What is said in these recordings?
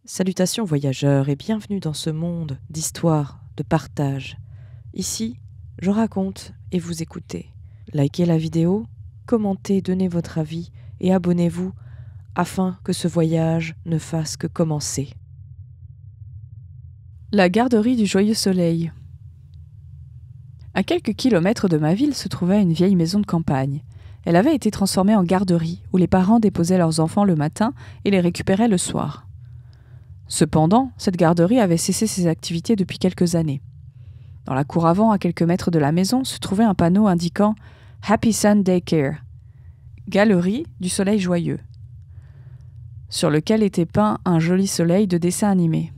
Salutations voyageurs et bienvenue dans ce monde d'histoire, de partage. Ici, je raconte et vous écoutez. Likez la vidéo, commentez, donnez votre avis et abonnez-vous afin que ce voyage ne fasse que commencer. La garderie du Joyeux Soleil. À quelques kilomètres de ma ville se trouvait une vieille maison de campagne. Elle avait été transformée en garderie, où les parents déposaient leurs enfants le matin et les récupéraient le soir. Cependant, cette garderie avait cessé ses activités depuis quelques années. Dans la cour avant, à quelques mètres de la maison, se trouvait un panneau indiquant « Happy Sun Daycare », galerie du soleil joyeux, sur lequel était peint un joli soleil de dessin animé.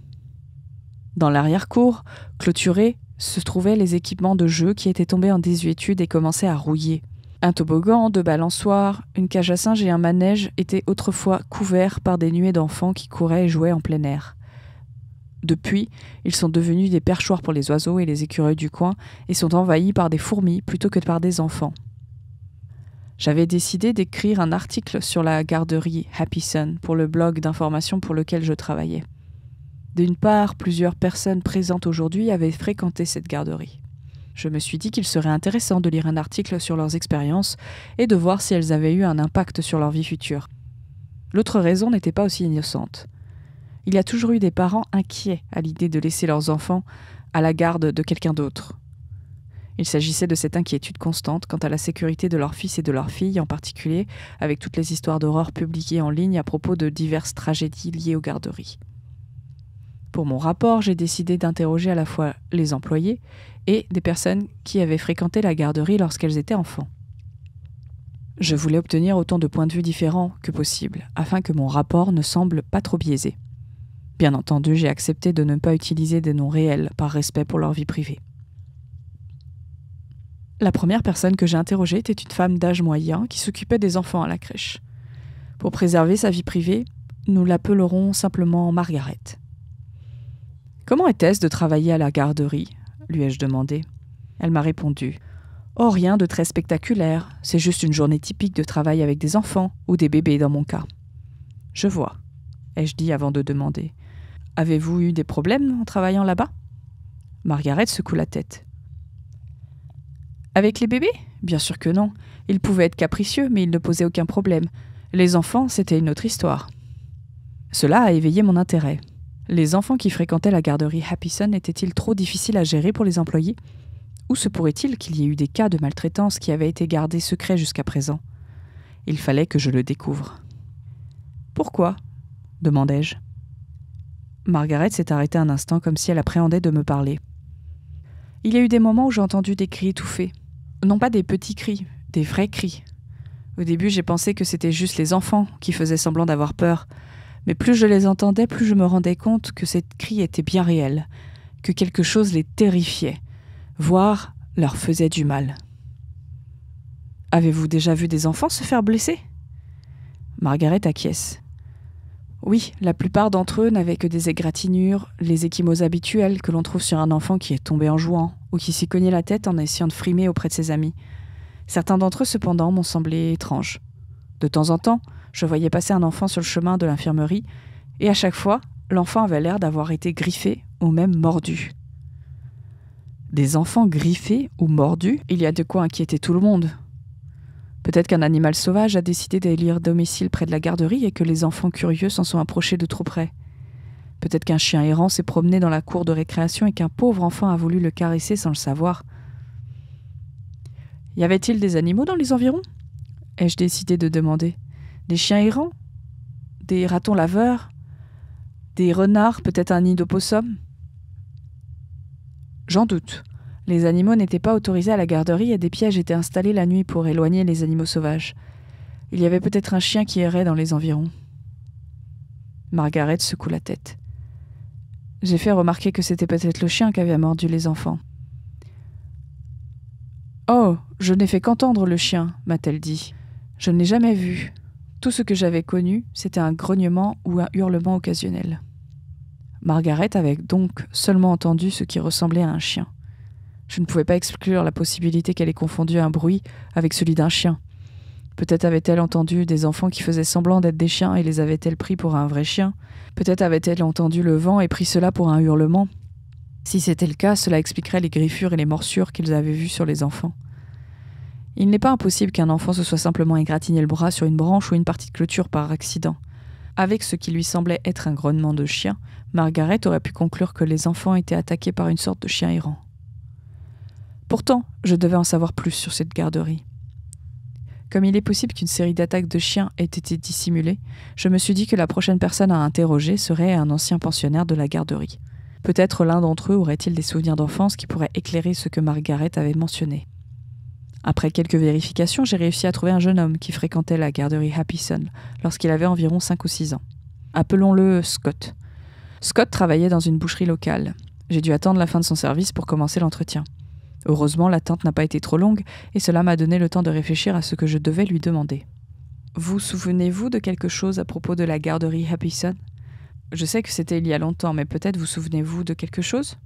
Dans l'arrière-cour, clôturée, se trouvaient les équipements de jeu qui étaient tombés en désuétude et commençaient à rouiller. Un toboggan, deux balançoires, une cage à singes et un manège étaient autrefois couverts par des nuées d'enfants qui couraient et jouaient en plein air. Depuis, ils sont devenus des perchoirs pour les oiseaux et les écureuils du coin et sont envahis par des fourmis plutôt que par des enfants. J'avais décidé d'écrire un article sur la garderie Happy Sun pour le blog d'information pour lequel je travaillais. D'une part, plusieurs personnes présentes aujourd'hui avaient fréquenté cette garderie. Je me suis dit qu'il serait intéressant de lire un article sur leurs expériences et de voir si elles avaient eu un impact sur leur vie future. L'autre raison n'était pas aussi innocente. Il y a toujours eu des parents inquiets à l'idée de laisser leurs enfants à la garde de quelqu'un d'autre. Il s'agissait de cette inquiétude constante quant à la sécurité de leurs fils et de leurs filles, en particulier avec toutes les histoires d'horreur publiées en ligne à propos de diverses tragédies liées aux garderies. Pour mon rapport, j'ai décidé d'interroger à la fois les employés et des personnes qui avaient fréquenté la garderie lorsqu'elles étaient enfants. Je voulais obtenir autant de points de vue différents que possible, afin que mon rapport ne semble pas trop biaisé. Bien entendu, j'ai accepté de ne pas utiliser des noms réels par respect pour leur vie privée. La première personne que j'ai interrogée était une femme d'âge moyen qui s'occupait des enfants à la crèche. Pour préserver sa vie privée, nous l'appellerons simplement Margaret. « Comment était-ce de travailler à la garderie ?» lui ai-je demandé. Elle m'a répondu « Oh, rien de très spectaculaire, c'est juste une journée typique de travail avec des enfants, ou des bébés dans mon cas. »« Je vois, » ai-je dit avant de demander. « Avez-vous eu des problèmes en travaillant là-bas ?» Margaret secoue la tête. « Avec les bébés ? Bien sûr que non. Ils pouvaient être capricieux, mais ils ne posaient aucun problème. Les enfants, c'était une autre histoire. » Cela a éveillé mon intérêt. Les enfants qui fréquentaient la garderie Happy Sun étaient-ils trop difficiles à gérer pour les employés ? Ou se pourrait-il qu'il y ait eu des cas de maltraitance qui avaient été gardés secrets jusqu'à présent ? Il fallait que je le découvre. « Pourquoi ? » demandai-je. Margaret s'est arrêtée un instant comme si elle appréhendait de me parler. « Il y a eu des moments où j'ai entendu des cris étouffés. Non pas des petits cris, des vrais cris. Au début, j'ai pensé que c'était juste les enfants qui faisaient semblant d'avoir peur. Mais plus je les entendais, plus je me rendais compte que ces cris étaient bien réels, que quelque chose les terrifiait, voire leur faisait du mal. « Avez-vous déjà vu des enfants se faire blesser ?» Margaret acquiesce. « Oui, la plupart d'entre eux n'avaient que des égratignures, les ecchymoses habituelles que l'on trouve sur un enfant qui est tombé en jouant ou qui s'est cogné la tête en essayant de frimer auprès de ses amis. Certains d'entre eux, cependant, m'ont semblé étranges. De temps en temps, je voyais passer un enfant sur le chemin de l'infirmerie, et à chaque fois, l'enfant avait l'air d'avoir été griffé ou même mordu. » Des enfants griffés ou mordus, il y a de quoi inquiéter tout le monde. Peut-être qu'un animal sauvage a décidé d'élire domicile près de la garderie et que les enfants curieux s'en sont approchés de trop près. Peut-être qu'un chien errant s'est promené dans la cour de récréation et qu'un pauvre enfant a voulu le caresser sans le savoir. Y avait-il des animaux dans les environs ? Ai-je décidé de demander. Des chiens errants ? Des ratons laveurs ? Des renards, peut-être un nid d'opossum ? J'en doute. Les animaux n'étaient pas autorisés à la garderie et des pièges étaient installés la nuit pour éloigner les animaux sauvages. Il y avait peut-être un chien qui errait dans les environs. Margaret secoue la tête. J'ai fait remarquer que c'était peut-être le chien qui avait mordu les enfants. « Oh, je n'ai fait qu'entendre le chien, m'a-t-elle dit. Je ne l'ai jamais vu. Tout ce que j'avais connu, c'était un grognement ou un hurlement occasionnel. » Margaret avait donc seulement entendu ce qui ressemblait à un chien. Je ne pouvais pas exclure la possibilité qu'elle ait confondu un bruit avec celui d'un chien. Peut-être avait-elle entendu des enfants qui faisaient semblant d'être des chiens et les avait-elle pris pour un vrai chien. Peut-être avait-elle entendu le vent et pris cela pour un hurlement. Si c'était le cas, cela expliquerait les griffures et les morsures qu'ils avaient vues sur les enfants. Il n'est pas impossible qu'un enfant se soit simplement égratigné le bras sur une branche ou une partie de clôture par accident. Avec ce qui lui semblait être un grognement de chien, Margaret aurait pu conclure que les enfants étaient attaqués par une sorte de chien errant. Pourtant, je devais en savoir plus sur cette garderie. Comme il est possible qu'une série d'attaques de chiens ait été dissimulée, je me suis dit que la prochaine personne à interroger serait un ancien pensionnaire de la garderie. Peut-être l'un d'entre eux aurait-il des souvenirs d'enfance qui pourraient éclairer ce que Margaret avait mentionné. Après quelques vérifications, j'ai réussi à trouver un jeune homme qui fréquentait la garderie Happyson lorsqu'il avait environ 5 ou 6 ans. Appelons-le Scott. Scott travaillait dans une boucherie locale. J'ai dû attendre la fin de son service pour commencer l'entretien. Heureusement, l'attente n'a pas été trop longue et cela m'a donné le temps de réfléchir à ce que je devais lui demander. « Vous souvenez-vous de quelque chose à propos de la garderie Happyson ? Je sais que c'était il y a longtemps, mais peut-être vous souvenez-vous de quelque chose ?»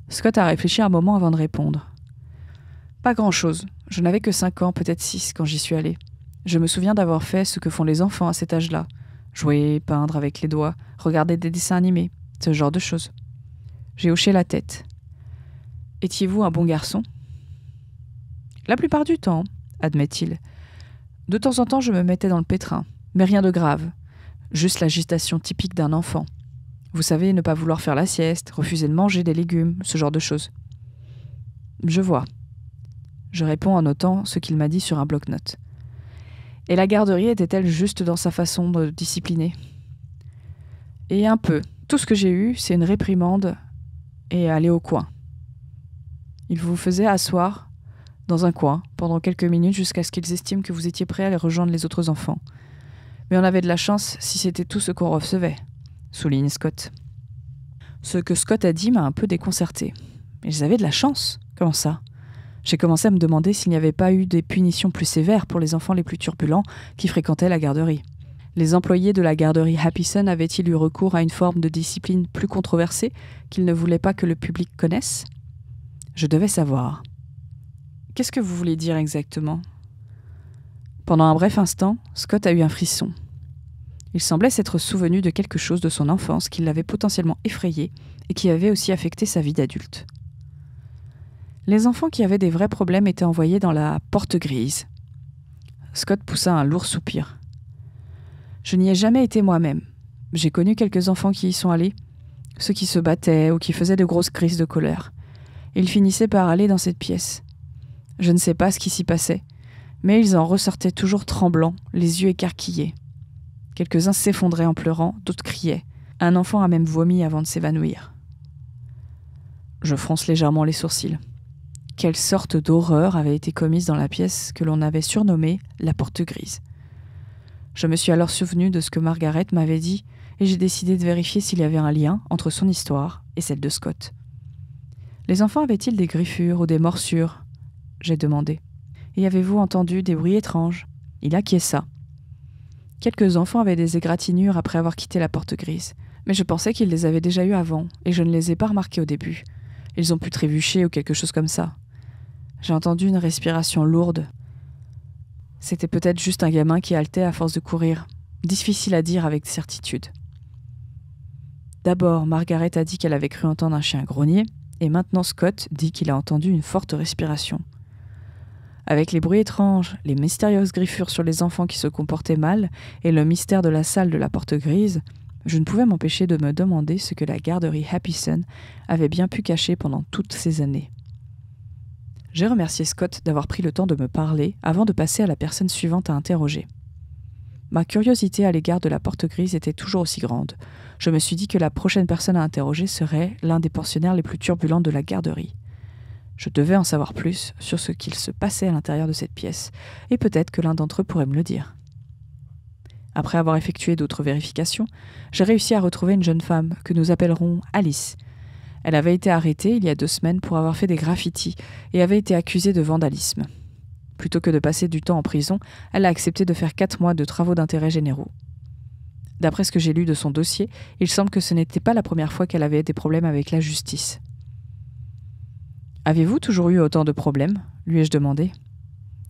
Scott a réfléchi un moment avant de répondre. « Pas grand-chose. Je n'avais que 5 ans, peut-être 6 quand j'y suis allée. Je me souviens d'avoir fait ce que font les enfants à cet âge-là. Jouer, peindre avec les doigts, regarder des dessins animés, ce genre de choses. » J'ai hoché la tête. « Étiez-vous un bon garçon ?»« La plupart du temps, » admet-il. « De temps en temps, je me mettais dans le pétrin, mais rien de grave. Juste l'agitation typique d'un enfant. Vous savez, ne pas vouloir faire la sieste, refuser de manger des légumes, ce genre de choses. »« Je vois. » Je réponds en notant ce qu'il m'a dit sur un bloc-notes. « Et la garderie était-elle juste dans sa façon de discipliner ?»« Et un peu. Tout ce que j'ai eu, c'est une réprimande et aller au coin. Ils vous faisaient asseoir dans un coin pendant quelques minutes jusqu'à ce qu'ils estiment que vous étiez prêt à les rejoindre les autres enfants. Mais on avait de la chance si c'était tout ce qu'on recevait, souligne Scott. Ce que Scott a dit m'a un peu déconcerté. Mais ils avaient de la chance. Comment ça ? J'ai commencé à me demander s'il n'y avait pas eu des punitions plus sévères pour les enfants les plus turbulents qui fréquentaient la garderie. Les employés de la garderie Happyson avaient-ils eu recours à une forme de discipline plus controversée qu'ils ne voulaient pas que le public connaisse ? Je devais savoir. Qu'est-ce que vous voulez dire exactement ? Pendant un bref instant, Scott a eu un frisson. Il semblait s'être souvenu de quelque chose de son enfance qui l'avait potentiellement effrayé et qui avait aussi affecté sa vie d'adulte. Les enfants qui avaient des vrais problèmes étaient envoyés dans la porte grise. Scott poussa un lourd soupir. Je n'y ai jamais été moi-même. J'ai connu quelques enfants qui y sont allés, ceux qui se battaient ou qui faisaient de grosses crises de colère. Ils finissaient par aller dans cette pièce. Je ne sais pas ce qui s'y passait, mais ils en ressortaient toujours tremblants, les yeux écarquillés. Quelques-uns s'effondraient en pleurant, d'autres criaient. Un enfant a même vomi avant de s'évanouir. Je fronce légèrement les sourcils. Quelle sorte d'horreur avait été commise dans la pièce que l'on avait surnommée la porte grise. Je me suis alors souvenu de ce que Margaret m'avait dit et j'ai décidé de vérifier s'il y avait un lien entre son histoire et celle de Scott. Les enfants avaient-ils des griffures ou des morsures ? J'ai demandé. Et avez-vous entendu des bruits étranges ? Il acquiesça. Quelques enfants avaient des égratignures après avoir quitté la porte grise, mais je pensais qu'ils les avaient déjà eus avant et je ne les ai pas remarqués au début. Ils ont pu trébucher ou quelque chose comme ça. J'ai entendu une respiration lourde. C'était peut-être juste un gamin qui haletait à force de courir. Difficile à dire avec certitude. D'abord, Margaret a dit qu'elle avait cru entendre un chien grogner, et maintenant Scott dit qu'il a entendu une forte respiration. Avec les bruits étranges, les mystérieuses griffures sur les enfants qui se comportaient mal, et le mystère de la salle de la porte grise, je ne pouvais m'empêcher de me demander ce que la garderie Happyson avait bien pu cacher pendant toutes ces années. J'ai remercié Scott d'avoir pris le temps de me parler avant de passer à la personne suivante à interroger. Ma curiosité à l'égard de la porte grise était toujours aussi grande. Je me suis dit que la prochaine personne à interroger serait l'un des pensionnaires les plus turbulents de la garderie. Je devais en savoir plus sur ce qu'il se passait à l'intérieur de cette pièce, et peut-être que l'un d'entre eux pourrait me le dire. Après avoir effectué d'autres vérifications, j'ai réussi à retrouver une jeune femme que nous appellerons Alice. Elle avait été arrêtée il y a 2 semaines pour avoir fait des graffitis et avait été accusée de vandalisme. Plutôt que de passer du temps en prison, elle a accepté de faire 4 mois de travaux d'intérêt généraux. D'après ce que j'ai lu de son dossier, il semble que ce n'était pas la première fois qu'elle avait des problèmes avec la justice. « Avez-vous toujours eu autant de problèmes ?» lui ai-je demandé.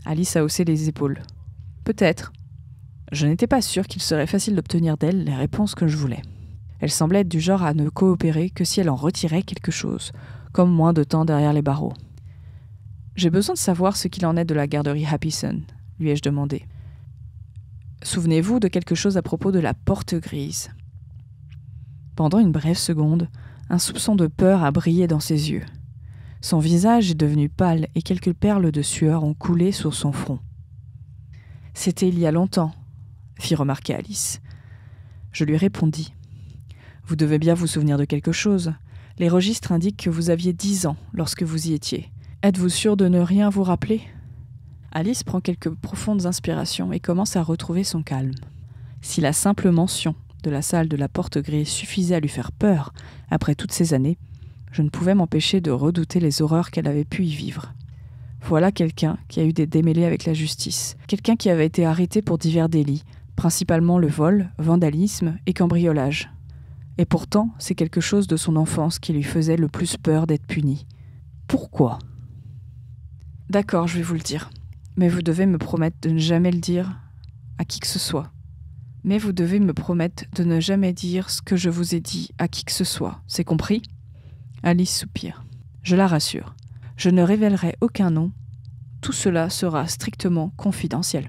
Alice a haussé les épaules. Peut-être. Je n'étais pas sûre qu'il serait facile d'obtenir d'elle les réponses que je voulais. Elle semblait être du genre à ne coopérer que si elle en retirait quelque chose, comme moins de temps derrière les barreaux. « J'ai besoin de savoir ce qu'il en est de la garderie Happyson », lui ai-je demandé. « Souvenez-vous de quelque chose à propos de la porte grise ?» Pendant une brève seconde, un soupçon de peur a brillé dans ses yeux. Son visage est devenu pâle et quelques perles de sueur ont coulé sur son front. « C'était il y a longtemps », fit remarquer Alice. Je lui répondis. « Vous devez bien vous souvenir de quelque chose. Les registres indiquent que vous aviez 10 ans lorsque vous y étiez. Êtes-vous sûr de ne rien vous rappeler ?» Alice prend quelques profondes inspirations et commence à retrouver son calme. Si la simple mention de la salle de la porte grise suffisait à lui faire peur, après toutes ces années, je ne pouvais m'empêcher de redouter les horreurs qu'elle avait pu y vivre. Voilà quelqu'un qui a eu des démêlés avec la justice, quelqu'un qui avait été arrêté pour divers délits, principalement le vol, vandalisme et cambriolage. Et pourtant, c'est quelque chose de son enfance qui lui faisait le plus peur d'être puni. Pourquoi ? D'accord, je vais vous le dire. Mais vous devez me promettre de ne jamais le dire à qui que ce soit. Mais vous devez me promettre de ne jamais dire ce que je vous ai dit à qui que ce soit. C'est compris ? Alice soupire. Je la rassure. Je ne révélerai aucun nom. Tout cela sera strictement confidentiel.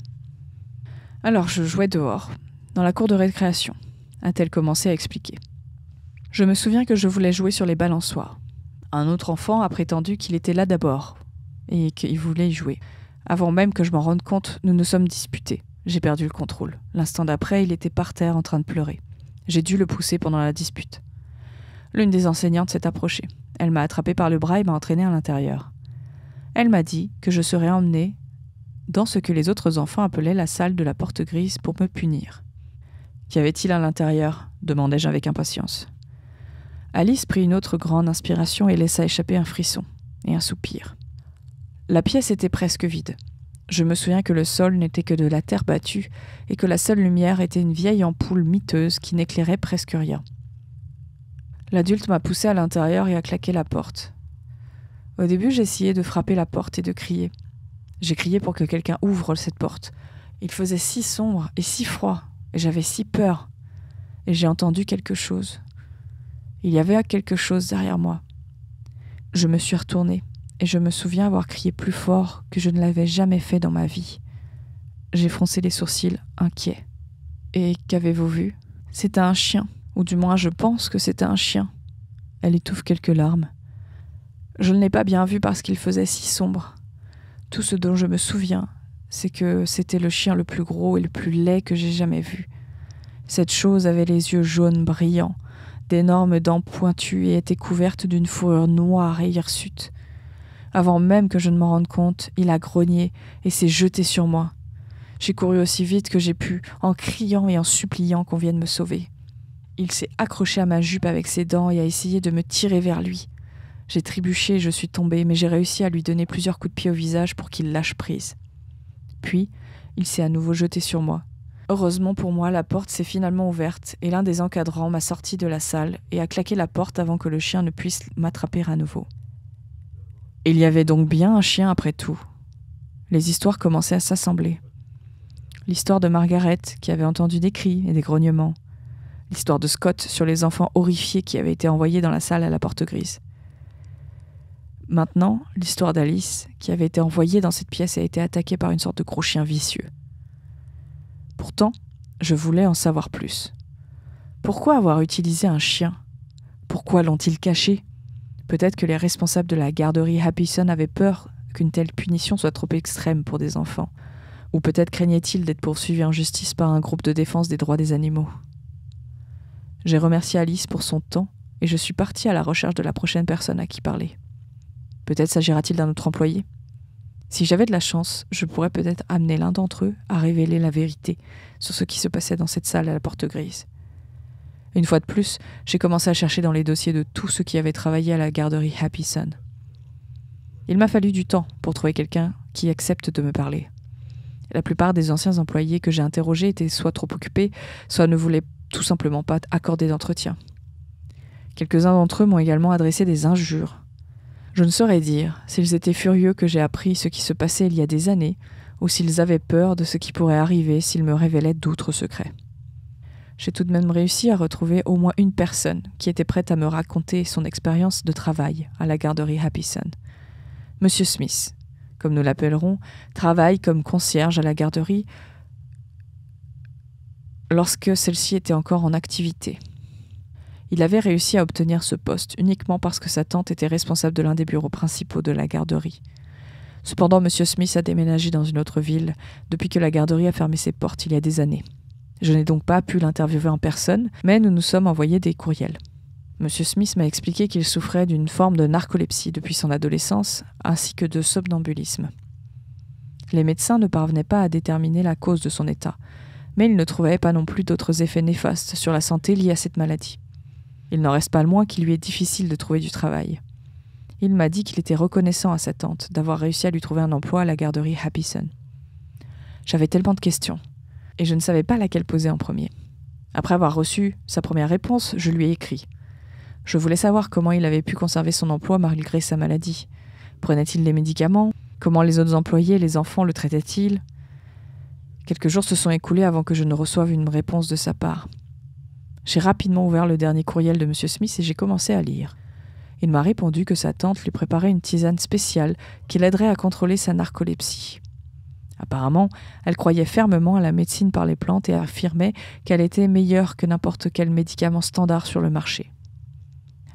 Alors je jouais dehors, dans la cour de récréation, a-t-elle commencé à expliquer. Je me souviens que je voulais jouer sur les balançoires. Un autre enfant a prétendu qu'il était là d'abord et qu'il voulait y jouer. Avant même que je m'en rende compte, nous nous sommes disputés. J'ai perdu le contrôle. L'instant d'après, il était par terre en train de pleurer. J'ai dû le pousser pendant la dispute. L'une des enseignantes s'est approchée. Elle m'a attrapé par le bras et m'a entraîné à l'intérieur. Elle m'a dit que je serais emmenée dans ce que les autres enfants appelaient la salle de la porte grise pour me punir. Qu'y avait-il à l'intérieur ? Demandai-je avec impatience. Alice prit une autre grande inspiration et laissa échapper un frisson et un soupir. La pièce était presque vide. Je me souviens que le sol n'était que de la terre battue et que la seule lumière était une vieille ampoule miteuse qui n'éclairait presque rien. L'adulte m'a poussé à l'intérieur et a claqué la porte. Au début, j'essayais de frapper la porte et de crier. J'ai crié pour que quelqu'un ouvre cette porte. Il faisait si sombre et si froid, et j'avais si peur. Et j'ai entendu quelque chose. Il y avait quelque chose derrière moi. Je me suis retournée, et je me souviens avoir crié plus fort que je ne l'avais jamais fait dans ma vie. J'ai froncé les sourcils, inquiet. Et qu'avez-vous vu ? C'était un chien, ou du moins je pense que c'était un chien. Elle étouffe quelques larmes. Je ne l'ai pas bien vu parce qu'il faisait si sombre. Tout ce dont je me souviens, c'est que c'était le chien le plus gros et le plus laid que j'ai jamais vu. Cette chose avait les yeux jaunes brillants, d'énormes dents pointues et était couverte d'une fourrure noire et hirsute. Avant même que je ne m'en rende compte, il a grogné et s'est jeté sur moi. J'ai couru aussi vite que j'ai pu, en criant et en suppliant qu'on vienne me sauver. Il s'est accroché à ma jupe avec ses dents et a essayé de me tirer vers lui. J'ai trébuché et je suis tombée, mais j'ai réussi à lui donner plusieurs coups de pied au visage pour qu'il lâche prise. Puis, il s'est à nouveau jeté sur moi. Heureusement pour moi, la porte s'est finalement ouverte et l'un des encadrants m'a sorti de la salle et a claqué la porte avant que le chien ne puisse m'attraper à nouveau. Il y avait donc bien un chien après tout. Les histoires commençaient à s'assembler. L'histoire de Margaret, qui avait entendu des cris et des grognements. L'histoire de Scott sur les enfants horrifiés qui avaient été envoyés dans la salle à la porte grise. Maintenant, l'histoire d'Alice, qui avait été envoyée dans cette pièce et a été attaquée par une sorte de gros chien vicieux. Pourtant, je voulais en savoir plus. Pourquoi avoir utilisé un chien ? Pourquoi l'ont-ils caché ? Peut-être que les responsables de la garderie Happyson avaient peur qu'une telle punition soit trop extrême pour des enfants. Ou peut-être craignaient-ils d'être poursuivis en justice par un groupe de défense des droits des animaux. J'ai remercié Alice pour son temps et je suis partie à la recherche de la prochaine personne à qui parler. Peut-être s'agira-t-il d'un autre employé. Si j'avais de la chance, je pourrais peut-être amener l'un d'entre eux à révéler la vérité sur ce qui se passait dans cette salle à la porte grise. Une fois de plus, j'ai commencé à chercher dans les dossiers de tous ceux qui avaient travaillé à la garderie Happyson. Il m'a fallu du temps pour trouver quelqu'un qui accepte de me parler. La plupart des anciens employés que j'ai interrogés étaient soit trop occupés, soit ne voulaient tout simplement pas accorder d'entretien. Quelques-uns d'entre eux m'ont également adressé des injures. Je ne saurais dire s'ils étaient furieux que j'ai appris ce qui se passait il y a des années, ou s'ils avaient peur de ce qui pourrait arriver s'ils me révélaient d'autres secrets. J'ai tout de même réussi à retrouver au moins une personne qui était prête à me raconter son expérience de travail à la garderie Happison. Monsieur Smith, comme nous l'appellerons, travaille comme concierge à la garderie lorsque celle-ci était encore en activité. Il avait réussi à obtenir ce poste uniquement parce que sa tante était responsable de l'un des bureaux principaux de la garderie. Cependant, Monsieur Smith a déménagé dans une autre ville depuis que la garderie a fermé ses portes il y a des années. Je n'ai donc pas pu l'interviewer en personne, mais nous nous sommes envoyés des courriels. Monsieur Smith m'a expliqué qu'il souffrait d'une forme de narcolepsie depuis son adolescence, ainsi que de somnambulisme. Les médecins ne parvenaient pas à déterminer la cause de son état, mais ils ne trouvaient pas non plus d'autres effets néfastes sur la santé liés à cette maladie. Il n'en reste pas le moins qu'il lui est difficile de trouver du travail. Il m'a dit qu'il était reconnaissant à sa tante d'avoir réussi à lui trouver un emploi à la garderie Happison. J'avais tellement de questions, et je ne savais pas laquelle poser en premier. Après avoir reçu sa première réponse, je lui ai écrit. Je voulais savoir comment il avait pu conserver son emploi malgré sa maladie. Prenait-il des médicaments? Comment les autres employés et les enfants le traitaient-ils? Quelques jours se sont écoulés avant que je ne reçoive une réponse de sa part. J'ai rapidement ouvert le dernier courriel de M. Smith et j'ai commencé à lire. Il m'a répondu que sa tante lui préparait une tisane spéciale qui l'aiderait à contrôler sa narcolepsie. Apparemment, elle croyait fermement à la médecine par les plantes et affirmait qu'elle était meilleure que n'importe quel médicament standard sur le marché.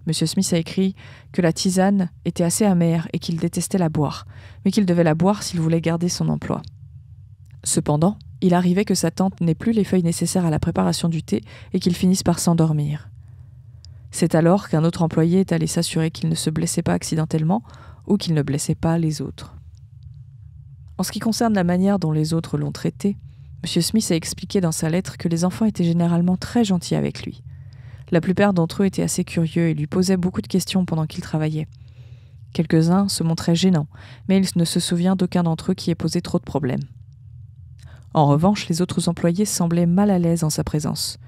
M. Smith a écrit que la tisane était assez amère et qu'il détestait la boire, mais qu'il devait la boire s'il voulait garder son emploi. Cependant, il arrivait que sa tante n'ait plus les feuilles nécessaires à la préparation du thé et qu'il finisse par s'endormir. C'est alors qu'un autre employé est allé s'assurer qu'il ne se blessait pas accidentellement ou qu'il ne blessait pas les autres. En ce qui concerne la manière dont les autres l'ont traité, M. Smith a expliqué dans sa lettre que les enfants étaient généralement très gentils avec lui. La plupart d'entre eux étaient assez curieux et lui posaient beaucoup de questions pendant qu'il travaillait. Quelques-uns se montraient gênants, mais il ne se souvient d'aucun d'entre eux qui ait posé trop de problèmes. En revanche, les autres employés semblaient mal à l'aise en sa présence.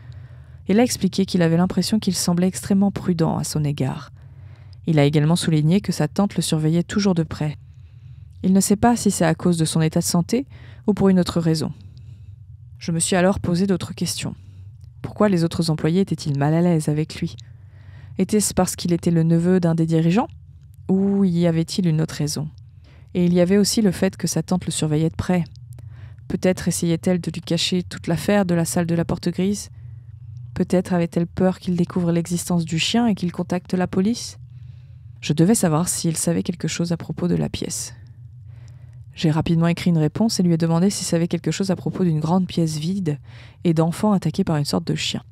Il a expliqué qu'il avait l'impression qu'il semblait extrêmement prudent à son égard. Il a également souligné que sa tante le surveillait toujours de près. Il ne sait pas si c'est à cause de son état de santé ou pour une autre raison. Je me suis alors posé d'autres questions. Pourquoi les autres employés étaient-ils mal à l'aise avec lui? Était-ce parce qu'il était le neveu d'un des dirigeants? Ou y avait-il une autre raison? Et il y avait aussi le fait que sa tante le surveillait de près. Peut-être essayait-elle de lui cacher toute l'affaire de la salle de la porte grise? Peut-être avait-elle peur qu'il découvre l'existence du chien et qu'il contacte la police? Je devais savoir s'il savait quelque chose à propos de la pièce. J'ai rapidement écrit une réponse et lui ai demandé s'il savait quelque chose à propos d'une grande pièce vide et d'enfants attaqués par une sorte de chien.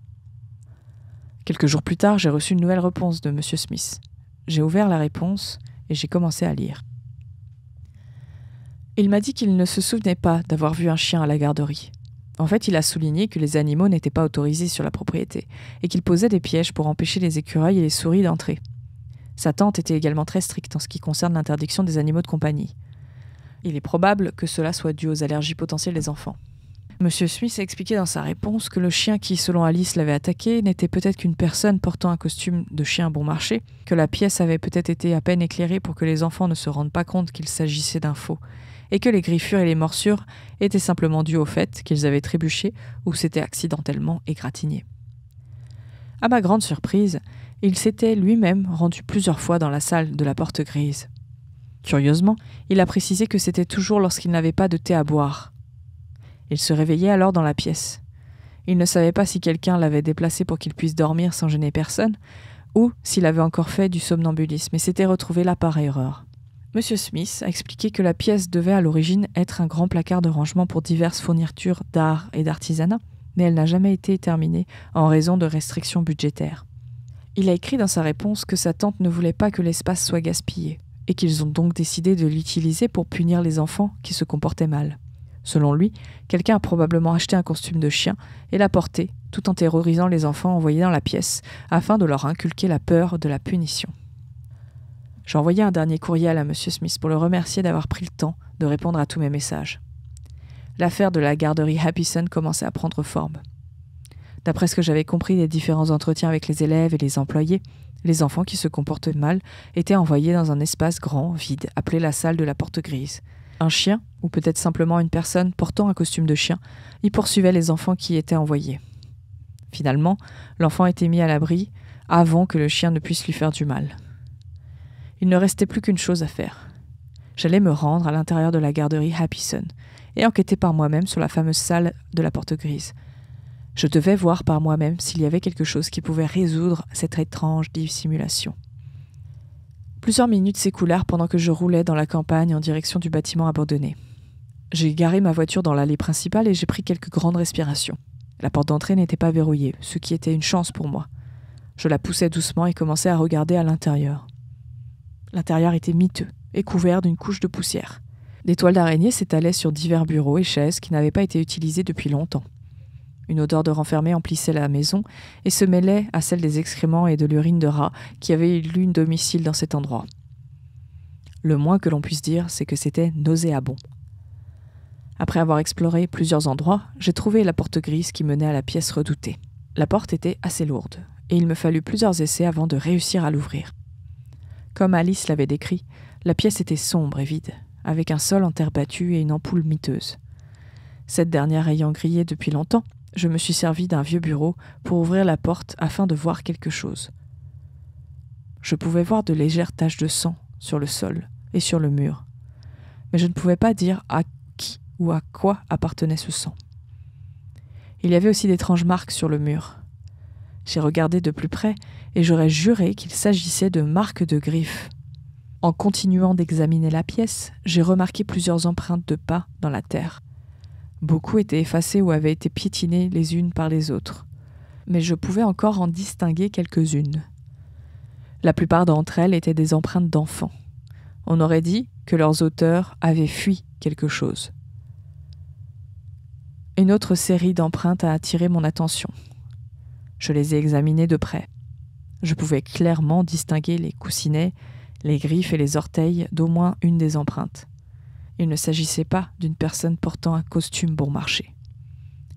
Quelques jours plus tard, j'ai reçu une nouvelle réponse de M. Smith. J'ai ouvert la réponse et j'ai commencé à lire. Il m'a dit qu'il ne se souvenait pas d'avoir vu un chien à la garderie. En fait, il a souligné que les animaux n'étaient pas autorisés sur la propriété et qu'il posait des pièges pour empêcher les écureuils et les souris d'entrer. Sa tante était également très stricte en ce qui concerne l'interdiction des animaux de compagnie. Il est probable que cela soit dû aux allergies potentielles des enfants. M. Smith a expliqué dans sa réponse que le chien qui, selon Alice, l'avait attaqué n'était peut-être qu'une personne portant un costume de chien bon marché, que la pièce avait peut-être été à peine éclairée pour que les enfants ne se rendent pas compte qu'il s'agissait d'un faux, et que les griffures et les morsures étaient simplement dues au fait qu'ils avaient trébuché ou s'étaient accidentellement égratignés. À ma grande surprise, il s'était lui-même rendu plusieurs fois dans la salle de la porte grise. Curieusement, il a précisé que c'était toujours lorsqu'il n'avait pas de thé à boire. Il se réveillait alors dans la pièce. Il ne savait pas si quelqu'un l'avait déplacé pour qu'il puisse dormir sans gêner personne, ou s'il avait encore fait du somnambulisme et s'était retrouvé là par erreur. M. Smith a expliqué que la pièce devait à l'origine être un grand placard de rangement pour diverses fournitures d'art et d'artisanat, mais elle n'a jamais été terminée en raison de restrictions budgétaires. Il a écrit dans sa réponse que sa tante ne voulait pas que l'espace soit gaspillé, et qu'ils ont donc décidé de l'utiliser pour punir les enfants qui se comportaient mal. Selon lui, quelqu'un a probablement acheté un costume de chien et l'a porté, tout en terrorisant les enfants envoyés dans la pièce, afin de leur inculquer la peur de la punition. J'ai envoyé un dernier courriel à M. Smith pour le remercier d'avoir pris le temps de répondre à tous mes messages. L'affaire de la garderie Happison commençait à prendre forme. D'après ce que j'avais compris des différents entretiens avec les élèves et les employés, les enfants qui se comportaient mal étaient envoyés dans un espace grand, vide, appelé la salle de la porte grise. Un chien, ou peut-être simplement une personne portant un costume de chien, y poursuivait les enfants qui y étaient envoyés. Finalement, l'enfant était mis à l'abri avant que le chien ne puisse lui faire du mal. Il ne restait plus qu'une chose à faire. J'allais me rendre à l'intérieur de la garderie Happyson et enquêter par moi-même sur la fameuse salle de la porte grise. Je devais voir par moi-même s'il y avait quelque chose qui pouvait résoudre cette étrange dissimulation. Plusieurs minutes s'écoulèrent pendant que je roulais dans la campagne en direction du bâtiment abandonné. J'ai garé ma voiture dans l'allée principale et j'ai pris quelques grandes respirations. La porte d'entrée n'était pas verrouillée, ce qui était une chance pour moi. Je la poussais doucement et commençai à regarder à l'intérieur. L'intérieur était miteux et couvert d'une couche de poussière. Des toiles d'araignée s'étalaient sur divers bureaux et chaises qui n'avaient pas été utilisés depuis longtemps. Une odeur de renfermé emplissait la maison et se mêlait à celle des excréments et de l'urine de rat qui avait eu domicile dans cet endroit. Le moins que l'on puisse dire, c'est que c'était nauséabond. Après avoir exploré plusieurs endroits, j'ai trouvé la porte grise qui menait à la pièce redoutée. La porte était assez lourde, et il me fallut plusieurs essais avant de réussir à l'ouvrir. Comme Alice l'avait décrit, la pièce était sombre et vide, avec un sol en terre battue et une ampoule miteuse. Cette dernière ayant grillé depuis longtemps, je me suis servi d'un vieux bureau pour ouvrir la porte afin de voir quelque chose. Je pouvais voir de légères taches de sang sur le sol et sur le mur, mais je ne pouvais pas dire à qui ou à quoi appartenait ce sang. Il y avait aussi d'étranges marques sur le mur. J'ai regardé de plus près et j'aurais juré qu'il s'agissait de marques de griffes. En continuant d'examiner la pièce, j'ai remarqué plusieurs empreintes de pas dans la terre. Beaucoup étaient effacées ou avaient été piétinées les unes par les autres, mais je pouvais encore en distinguer quelques-unes. La plupart d'entre elles étaient des empreintes d'enfants. On aurait dit que leurs auteurs avaient fui quelque chose. Une autre série d'empreintes a attiré mon attention. Je les ai examinées de près. Je pouvais clairement distinguer les coussinets, les griffes et les orteils d'au moins une des empreintes. Il ne s'agissait pas d'une personne portant un costume bon marché.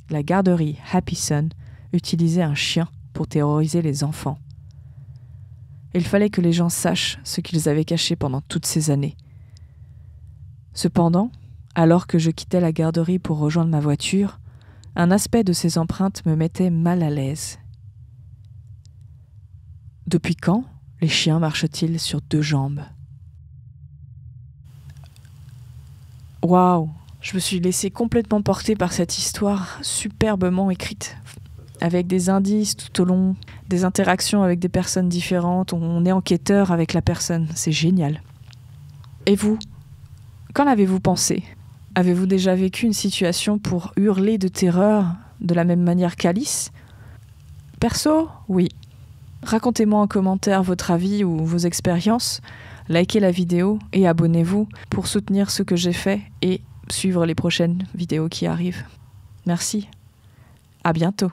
La garderie Happyson utilisait un chien pour terroriser les enfants. Il fallait que les gens sachent ce qu'ils avaient caché pendant toutes ces années. Cependant, alors que je quittais la garderie pour rejoindre ma voiture, un aspect de ces empreintes me mettait mal à l'aise. Depuis quand les chiens marchent-ils sur deux jambes ? Waouh, je me suis laissé complètement porter par cette histoire superbement écrite, avec des indices tout au long, des interactions avec des personnes différentes, on est enquêteur avec la personne, c'est génial. Et vous, qu'en avez-vous pensé ? Avez-vous déjà vécu une situation pour hurler de terreur de la même manière qu'Alice ? Perso, oui. Racontez-moi en commentaire votre avis ou vos expériences. Likez la vidéo et abonnez-vous pour soutenir ce que j'ai fait et suivre les prochaines vidéos qui arrivent. Merci. À bientôt.